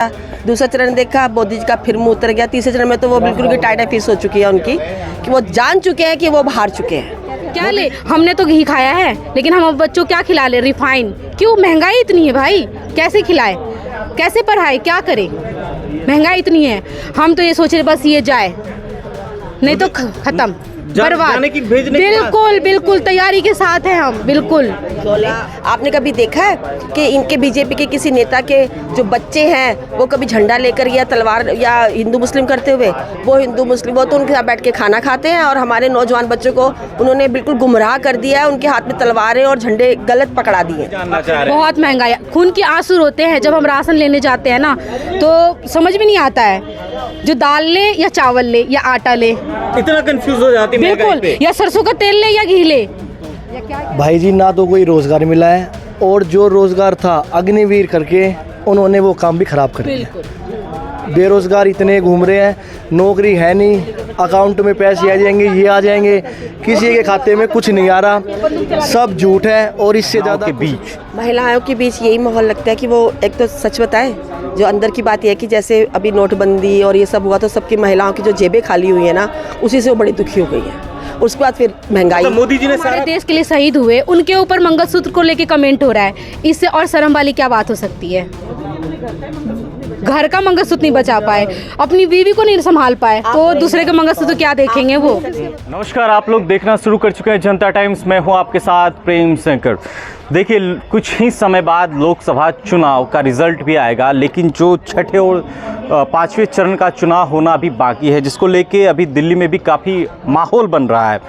दूसरा चरण देखा, मोदी जी का फिर मुंह उतर गया। तीसरे चरण में तो वो बिल्कुल की टाइट फीस हो चुकी है उनकी, कि वो जान चुके हैं कि वो हार चुके हैं। क्या ले, हमने तो घी खाया है, लेकिन हम अब बच्चों क्या खिला ले? रिफाइन। क्यों? महंगाई इतनी है भाई, कैसे खिलाए, कैसे पढ़ाए, क्या करे? महंगाई इतनी है। हम तो ये सोच रहे बस ये जाए, नहीं तो खत्म, बर्बाद। बिल्कुल बिल्कुल तैयारी के साथ हैं हम, बिल्कुल। आपने कभी देखा है कि इनके बीजेपी के किसी नेता के जो बच्चे हैं वो कभी झंडा लेकर या तलवार या हिंदू मुस्लिम करते हुए? वो हिंदू मुस्लिम, वो तो उनके साथ बैठ के खाना खाते हैं, और हमारे नौजवान बच्चों को उन्होंने बिल्कुल गुमराह कर दिया है। उनके हाथ में तलवारें और झंडे गलत पकड़ा दिए। बहुत महंगाई, खून के आंसू रोते हैं जब हम राशन लेने जाते हैं ना, तो समझ में नहीं आता है जो दाल ले या चावल ले या आटा ले, इतना कंफ्यूज हो जाती है बिल्कुल, या सरसों का तेल ले या घी ले। भाई जी, ना तो कोई रोजगार मिला है, और जो रोजगार था अग्निवीर करके उन्होंने वो काम भी खराब कर दिया। बेरोजगार इतने घूम रहे हैं, नौकरी है नहीं, अकाउंट में पैसे आ जाएंगे, ये आ जाएंगे, किसी के खाते में कुछ नहीं आ रहा, सब झूठ है। और इससे ज़्यादा के बीच महिलाओं के बीच यही माहौल लगता है कि वो, एक तो सच बताएं, जो अंदर की बात यह है कि जैसे अभी नोटबंदी और ये सब हुआ तो सबकी महिलाओं की जो जेबें खाली हुई है ना, उसी से वो बड़ी दुखी हो गई है। उसके बाद फिर महंगाई। तो मोदी जी ने हमारे देश के लिए शहीद हुए, उनके ऊपर मंगलसूत्र को लेके कमेंट हो रहा है, इससे और शर्म वाली क्या बात हो सकती है? घर का मंगलसूत्र नहीं बचा पाए, अपनी बीवी को नहीं संभाल पाए, तो दूसरे का मंगलसूत्र क्या देखेंगे वो? नमस्कार, आप लोग देखना शुरू कर चुके हैं जनता टाइम्स। मैं हूं आपके साथ प्रेम शंकर। देखिए, कुछ ही समय बाद लोकसभा चुनाव का रिजल्ट भी आएगा, लेकिन जो छठे और पांचवें चरण का चुनाव होना अभी बाकी है, जिसको लेके अभी दिल्ली में भी काफ़ी माहौल बन रहा है।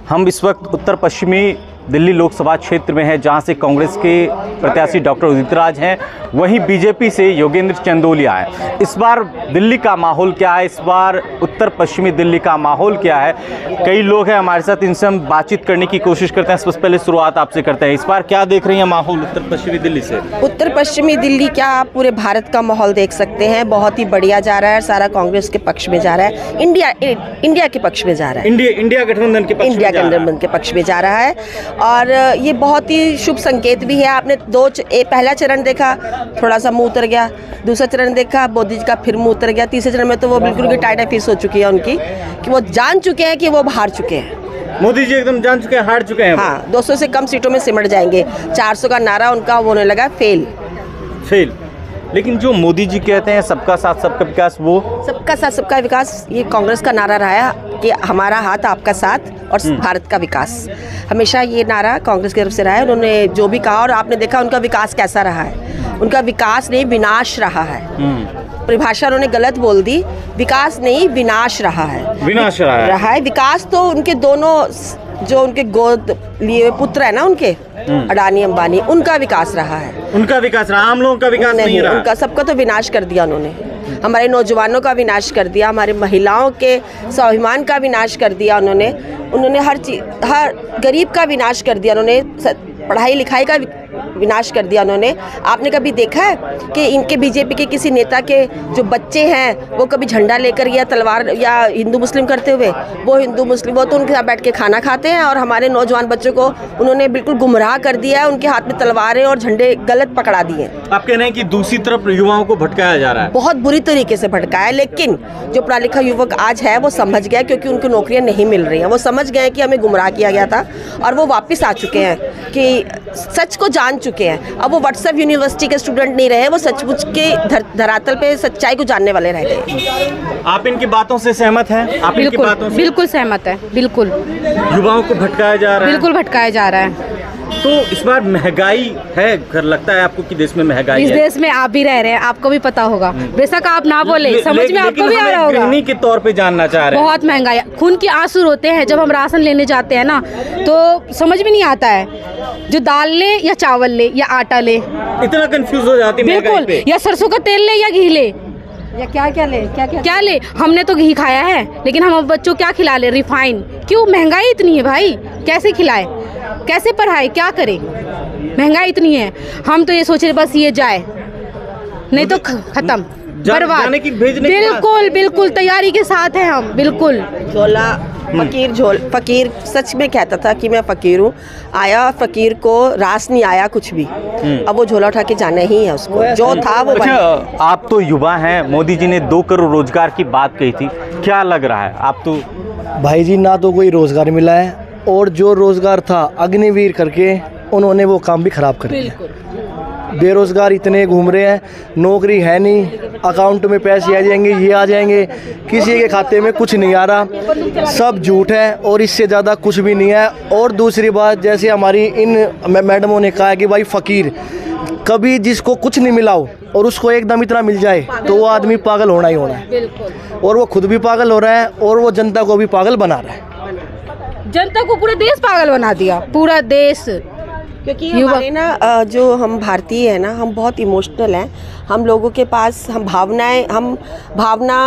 हम इस वक्त उत्तर पश्चिमी दिल्ली लोकसभा क्षेत्र में है, जहां से कांग्रेस के प्रत्याशी डॉक्टर उदित राज हैं, वहीं बीजेपी से योगेंद्र चंदोलिया है। इस बार दिल्ली का माहौल क्या है, इस बार उत्तर पश्चिमी दिल्ली का माहौल क्या है? कई लोग हैं हमारे साथ, इनसे हम बातचीत करने की कोशिश करते हैं। सबसे पहले शुरुआत आपसे करते हैं, इस बार क्या देख रही हैं माहौल उत्तर पश्चिमी दिल्ली से? उत्तर पश्चिमी दिल्ली क्या, आप पूरे भारत का माहौल देख सकते हैं, बहुत ही बढ़िया जा रहा है। सारा कांग्रेस के पक्ष में जा रहा है, इंडिया के पक्ष में जा रहा है, इंडिया गठबंधन के पक्ष में जा रहा है। और ये बहुत ही शुभ संकेत भी है। आपने पहला चरण देखा, थोड़ा सा मुंह उतर गया। दूसरा चरण देखा, मोदी जी का फिर मुंह उतर गया। तीसरे चरण में तो वो बिल्कुल की टाइट फीस हो चुकी है उनकी, कि वो जान चुके हैं कि वो हार चुके हैं। मोदी जी एकदम जान चुके हैं, हार चुके हैं। हाँ, 200 से कम सीटों में सिमट जाएंगे। 400 का नारा उनका होने लगा फेल। लेकिन जो मोदी जी कहते हैं सबका साथ सबका विकास, वो सबका साथ सबका विकास, ये कांग्रेस का नारा रहा है कि हमारा हाथ आपका साथ और भारत का विकास। हमेशा ये नारा कांग्रेस की तरफ से रहा है। उन्होंने जो भी कहा, और आपने देखा उनका विकास कैसा रहा है। उनका विकास नहीं, विनाश रहा है। परिभाषा उन्होंने गलत बोल दी, विकास नहीं विनाश रहा है। विनाश रहा है। विकास तो उनके दोनों जो उनके गोद लिए पुत्र है ना, उनके अडानी अंबानी, उनका विकास रहा है। उनका विकास रहा, आम लोगों का विकास नहीं रहा। उनका सबका तो विनाश कर दिया उन्होंने। हमारे नौजवानों का विनाश कर दिया, हमारे महिलाओं के स्वाभिमान का विनाश कर दिया उन्होंने हर चीज, हर गरीब का विनाश कर दिया उन्होंने, पढ़ाई लिखाई का विनाश कर दिया उन्होंने। आपने कभी देखा है कि इनके बीजेपी के किसी नेता के जो बच्चे हैं वो कभी झंडा लेकर या तलवार या हिंदू मुस्लिम करते हुए? वो हिंदू मुस्लिम, वो तो उनके साथ बैठ के खाना खाते हैं, और हमारे नौजवान बच्चों को उन्होंने बिल्कुल गुमराह कर दिया है। उनके हाथ में तलवारें और झंडे गलत पकड़ा दिए। आप कह रहे हैं कि दूसरी तरफ युवाओं को भटकाया जा रहा है? बहुत बुरी तरीके से भटकाया है, लेकिन जो पढ़ा लिखा युवक आज है वो समझ गया, क्योंकि उनको नौकरियां नहीं मिल रही हैं। वो समझ गए कि हमें गुमराह किया गया था, और वो वापस आ चुके हैं कि सच को जान चुके हैं। अब वो व्हाट्सएप यूनिवर्सिटी के स्टूडेंट नहीं रहे, वो सचमुच के धरातल पे सच्चाई को जानने वाले रह गए। आप इनकी बातों से सहमत हैं? आप इनकी बातों से बिल्कुल सहमत है, बिल्कुल। युवाओं को भटकाया जा रहा है, बिल्कुल भटकाया जा रहा है। तो इस बार महंगाई है, लगता है आपको कि देश में महंगाई इस है? देश में आप भी रह रहे हैं, आपको भी पता होगा, बेशक आप ना बोले, समझ में आपको भी आ रहा होगा। गृहिणी के तौर पे जानना चाह रहे हैं। बहुत महंगाई, खून के आंसू रोते हैं जब हम राशन लेने जाते हैं ना, तो समझ में नहीं आता है जो दाल ले या चावल ले या आटा ले, इतना कंफ्यूज हो जाती है बिल्कुल, या सरसों का तेल ले या घी ले, या क्या ले। हमने तो घी खाया है, लेकिन हम अब बच्चों क्या खिला ले? रिफाइन। क्यों? महंगाई इतनी है भाई, कैसे खिलाए, कैसे पढ़ाए, क्या करे? महंगाई इतनी है। हम तो ये सोच रहे बस ये जाए, नहीं तो खत्म, बर्बाद। बिल्कुल बिल्कुल तैयारी के साथ हैं हम, बिल्कुल। फकीर सच में कहता था कि मैं फकीर हूँ। आया फकीर को रास नहीं आया कुछ भी। अब वो झोला उठा के जाना ही है उसको, जो था वो अच्छा, आप तो युवा हैं, मोदी जी ने 2 करोड़ रोजगार की बात कही थी, क्या लग रहा है आप तो? भाई जी ना तो कोई रोज़गार मिला है, और जो रोज़गार था अग्निवीर करके उन्होंने वो काम भी ख़राब कर दिया। बेरोज़गार इतने घूम रहे हैं, नौकरी है नहीं, अकाउंट में पैसे आ जाएंगे, ये आ जाएंगे, किसी के खाते में कुछ नहीं आ रहा, सब झूठ है और इससे ज़्यादा कुछ भी नहीं है। और दूसरी बात, जैसे हमारी इन मैडमों ने कहा कि भाई फ़कीर, कभी जिसको कुछ नहीं मिला हो और उसको एकदम इतना मिल जाए तो वो आदमी पागल होना ही होना है, और वो खुद भी पागल हो रहा है और वो जनता को भी पागल बना रहा है। जनता को पूरा देश पागल बना दिया, पूरा देश। क्योंकि हमारे ना जो हम भारतीय हैं ना, हम बहुत इमोशनल हैं। हम लोगों के पास हम भावना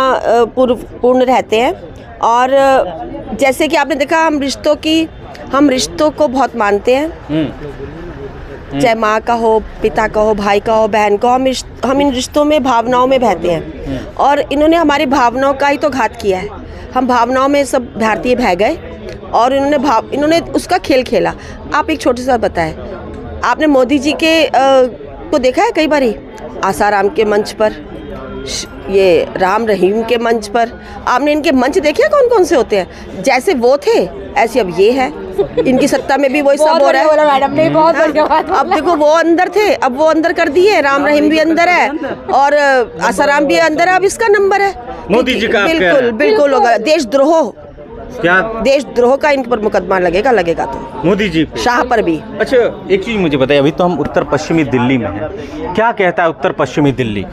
पूर्ण रहते हैं। और जैसे कि आपने देखा, हम रिश्तों को बहुत मानते हैं, चाहे माँ का हो, पिता का हो, भाई का हो, बहन का हो। हम इन रिश्तों में भावनाओं में बहते हैं, और इन्होंने हमारी भावनाओं का ही तो घात किया है। हम भावनाओं में सब भारतीय बह गए और इन्होंने उसका खेल खेला। आप एक छोटे सा बताएं, आपने मोदी जी के को देखा है कई बारी आसाराम के मंच पर, ये राम रहीम के मंच पर? आपने इनके मंच देखे कौन कौन से होते हैं? जैसे वो थे ऐसे अब ये है। इनकी सत्ता में भी वही सब हो रहा है। मैडम ने बहुत बढ़िया बात बोला। अब देखो, वो अंदर थे, अब वो अंदर कर दिए। राम रहीम भी अंदर है और आसाराम भी अंदर है। अब इसका नंबर है मोदी जी का। बिल्कुल होगा। देशद्रोह, क्या देशद्रोह का इन पर मुकदमा लगेगा तो मोदी जी शाह पर भी। अच्छा, एक चीज मुझे बताइए, अभी तो हम उत्तर पश्चिमी दिल्ली में हैं, क्या कहता है उत्तर पश्चिमी दिल्ली?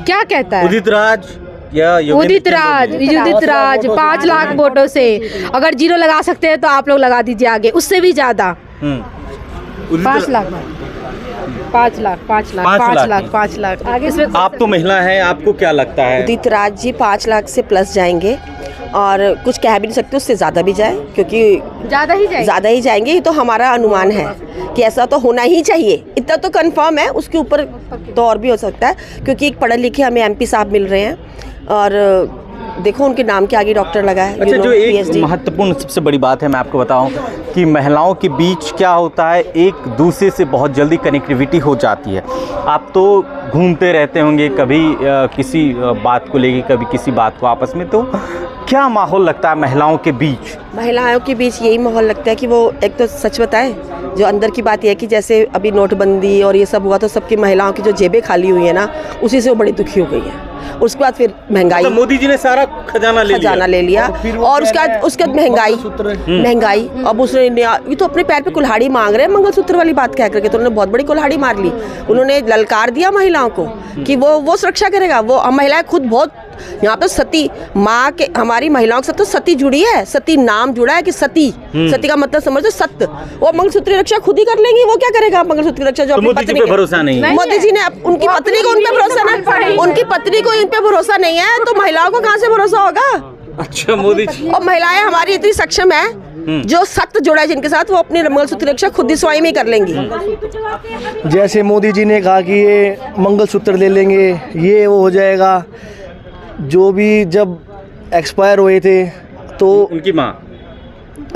क्या कहता है? उदित राज या उदित राज 5 लाख वोटों से, अगर 0 लगा सकते हैं तो आप लोग लगा दीजिए आगे, उससे भी ज्यादा। 5 लाख आगे। आप तो महिला हैं, आपको क्या लगता है? उदित राज जी 5 लाख से प्लस जाएंगे, और कुछ कह भी नहीं सकते, उससे ज़्यादा भी जाए, क्योंकि ज़्यादा ही जाएंगे। ये तो हमारा अनुमान है कि ऐसा तो होना ही चाहिए। इतना तो कंफर्म है, उसके ऊपर तो और भी हो सकता है, क्योंकि एक पढ़े लिखे हमें MP साहब मिल रहे हैं, और देखो उनके नाम के आगे डॉक्टर लगा है। अच्छा, जो एक महत्वपूर्ण सबसे बड़ी बात है, मैं आपको बताऊं कि महिलाओं के बीच क्या होता है, एक दूसरे से बहुत जल्दी कनेक्टिविटी हो जाती है। आप तो घूमते रहते होंगे, कभी किसी बात को लेके, कभी किसी बात को आपस में, तो क्या माहौल लगता है महिलाओं के बीच? महिलाओं के बीच यही माहौल लगता है कि वो, एक तो सच बताएं, जो अंदर की बात यह है कि जैसे अभी नोटबंदी और ये सब हुआ तो सबकी महिलाओं की जो जेबें खाली हुई है ना, उसी से वो बड़ी दुखी हो गई है। उसके बाद फिर महंगाई, तो मोदी जी ने सारा खजाना ले लिया और उसके बाद महंगाई। अब उसने, ये तो अपने पैर पे कुल्हाड़ी मांग रहे हैं मंगलसूत्र वाली बात कह करके, तो उन्होंने बहुत बड़ी कुल्हाड़ी मार ली। उन्होंने ललकार दिया महिलाओं को कि वो सुरक्षा करेगा। वो महिलाएं खुद बहुत, यहाँ पे सती माँ के, हमारी महिलाओं के साथ तो सती जुड़ी है, सती नाम जुड़ा है कि सती का मतलब समझो सत्य। वो मंगलसूत्र रक्षा खुद ही कर लेंगी, वो क्या करेगा मंगलसूत्र रक्षा? जो अपनी पत्नी पे भरोसा नहीं है, मोदी जी ने उनकी पत्नी को उन पे भरोसा नहीं, उनकी पत्नी को इन पे भरोसा नहीं है, तो महिलाओं को कहाँ से भरोसा होगा? अच्छा, मोदी जी और महिलाएं हमारी इतनी सक्षम है, जो सत्य जुड़ा है जिनके साथ, वो अपनी मंगलसूत्र रक्षा खुद ही स्वयं ही कर लेंगी। जैसे मोदी जी ने कहा कि ये मंगलसूत्र ले लेंगे, ये वो हो जाएगा। जो भी जब एक्सपायर हुए थे तो उनकी माँ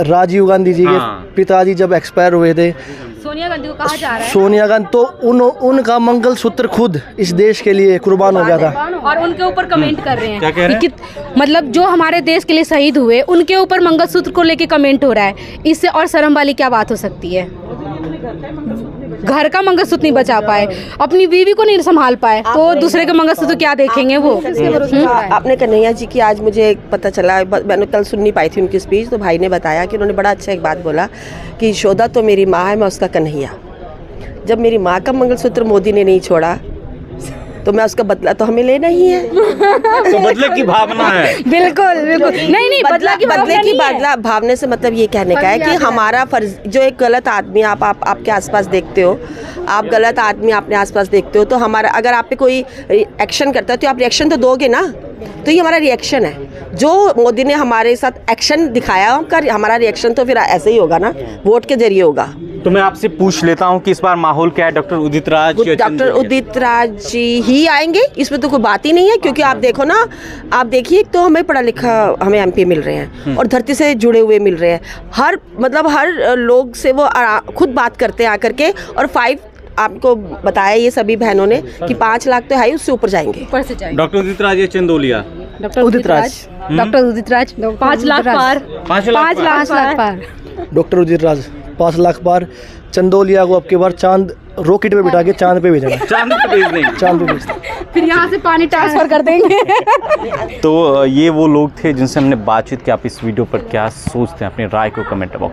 राजीव गांधी जी के पिताजी जब एक्सपायर हुए थे, सोनिया गांधी को कहा जा रहा है, सोनिया गांधी, तो उनका मंगलसूत्र खुद इस देश के लिए कुर्बान हो गया था। और उनके ऊपर कमेंट कर रहे हैं, क्या कह रहे हैं? मतलब जो हमारे देश के लिए शहीद हुए, उनके ऊपर मंगलसूत्र को लेके कमेंट हो रहा है। इससे और शर्म वाली क्या बात हो सकती है? घर का मंगलसूत्र नहीं बचा पाए, अपनी बीवी को नहीं संभाल पाए, तो दूसरे का मंगलसूत्र क्या देखेंगे वो? आपने कन्हैया जी की आज मुझे पता चला, मैंने कल सुन नहीं पाई थी उनकी स्पीच, तो भाई ने बताया कि उन्होंने बड़ा अच्छा एक बात बोला कि यशोदा तो मेरी माँ है, मैं उसका कन्हैया। जब मेरी माँ का मंगलसूत्र मोदी ने नहीं छोड़ा तो मैं उसका बदला तो हमें लेना ही है। तो बदले की भावना है। बिल्कुल नहीं, बदले की भावना से मतलब ये कहने का है कि हमारा फर्ज, जो एक गलत आदमी आपके आसपास देखते हो, आप गलत आदमी अपने आसपास देखते हो, तो हमारा, अगर आप पे कोई एक्शन करता है तो आप रिएक्शन तो दोगे ना। तो ये हमारा रिएक्शन है। जो मोदी ने हमारे साथ एक्शन दिखाया, हमारा रिएक्शन तो फिर ऐसे ही होगा ना, वोट के जरिए होगा। तो मैं आपसे पूछ लेता हूं कि इस बार माहौल क्या है, डॉक्टर उदित राज या डॉक्टर चंदोलिया? उदित राज जी ही आएंगे, इसमें तो कोई बात ही नहीं है। क्योंकि आप देखो ना, आप देखिए तो हमें पढ़ा लिखा हमें एमपी मिल रहे हैं और धरती से जुड़े हुए मिल रहे हैं। हर लोग से वो खुद बात करते हैं आकर के। और 5 आपको बताया ये सभी बहनों ने कि 5 लाख तो है ही, उससे ऊपर जाएंगे। ऊपर से जाएंगे। डॉक्टर उदित राज या चंदोलिया? डॉक्टर उदित राज। डॉक्टर उदित राज 5 लाख पार। 5 लाख 5 लाख पार। डॉक्टर उदित राज 5 लाख पार। चंदोलिया को अब की बार चांद रॉकेट पे बिठा के चांद पे भेजना है। चांद पे भेज देंगे। चांद पे भेजना है। फिर यहाँ से पानी ट्रांसफर कर देंगे। तो ये वो लोग थे जिनसे हमने बातचीत की। आप इस वीडियो पर क्या सोचते हैं, अपनी राय को कमेंट बॉक्स